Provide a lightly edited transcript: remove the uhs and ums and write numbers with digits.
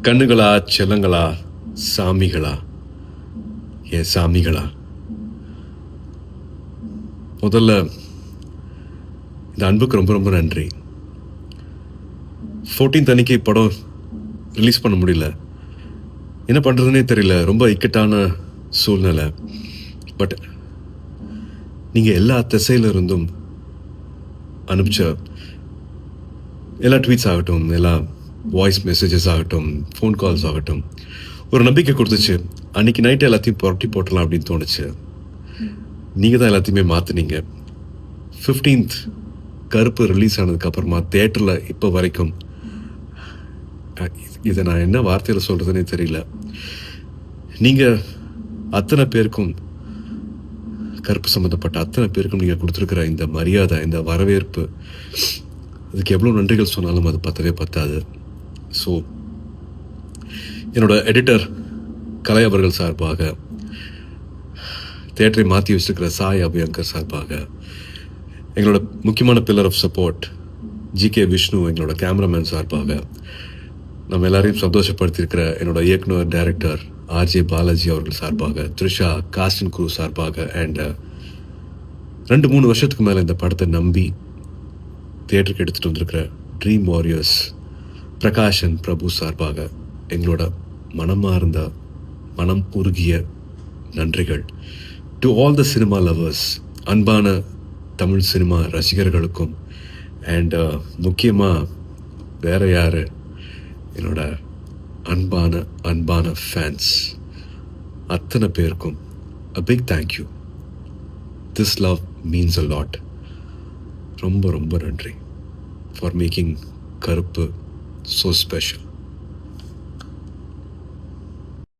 கண்ணுகளா, செல்லங்களா, சாமிகளா, என் சாமிகளா, முதல்ல இந்த அன்புக்கு ரொம்ப ரொம்ப நன்றி. 14th அன்னைக்கு படம் ரிலீஸ் பண்ண முடியல. என்ன பண்ணுறதுனே தெரியல. ரொம்ப இக்கட்டான சூழ்நிலை. பட் நீங்கள் எல்லா திசையில இருந்தும் அனுப்பிச்ச எல்லா ட்வீட்ஸ் ஆகட்டும், எல்லா வாய்ஸ் மெசேஜஸ் ஆகட்டும், ஃபோன் கால்ஸ் ஆகட்டும், ஒரு நம்பிக்கை கொடுத்துச்சு. அன்றைக்கி நைட்டு எல்லாத்தையும் புரட்டி போட்டலாம் அப்படின்னு தோணுச்சு. நீங்கள் தான் எல்லாத்தையுமே மாற்றினீங்க. 15th கருப்பு ரிலீஸ் ஆனதுக்கப்புறமா தேட்டரில் இப்போ வரைக்கும் இதை நான் என்ன வார்த்தையில் சொல்கிறதுனே தெரியல. நீங்கள் அத்தனை பேருக்கும், கருப்பு சம்மந்தப்பட்ட அத்தனை பேருக்கும் நீங்கள் கொடுத்துருக்குற இந்த மரியாதை, இந்த வரவேற்பு, அதுக்கு எவ்வளோ நன்றிகள் சொன்னாலும் அது பத்தவே பத்தாது. ஸோ என்னோட எடிட்டர் கலை அவர்கள் சார்பாக, தேட்டரை மாற்றி வச்சுருக்கிற சாய் அபியங்கர் சார்பாக, எங்களோட முக்கியமான pillar of support GK Vishnu, எங்களோட கேமராமேன் சார்பாக, நம்ம எல்லாரையும் சந்தோஷப்படுத்தியிருக்கிற என்னோட இயக்குனர் டைரக்டர் ஆர்ஜே பாலாஜி அவர்கள் சார்பாக, த்ரிஷா காஸ்ட் அண்ட் க்ரூ சார்பாக, அண்ட் 2-3 வருஷத்துக்கு மேலே இந்த படத்தை நம்பி தியேட்டருக்கு எடுத்துகிட்டு வந்திருக்கிற ட்ரீம் வாரியர்ஸ் பிரகாஷன் பிரபு சார்பாக எங்களோட மனமார்ந்த, மனம் உருகிய நன்றிகள். To all the cinema lovers, அன்பான தமிழ் சினிமா ரசிகர்களுக்கும், அண்ட் முக்கியமாக வேறு யார், என்னோட அன்பான ஃபேன்ஸ் அத்தனை பேருக்கும் a big thank you. This love means a lot. ரொம்ப ரொம்ப நன்றி for making கருப்பு so special.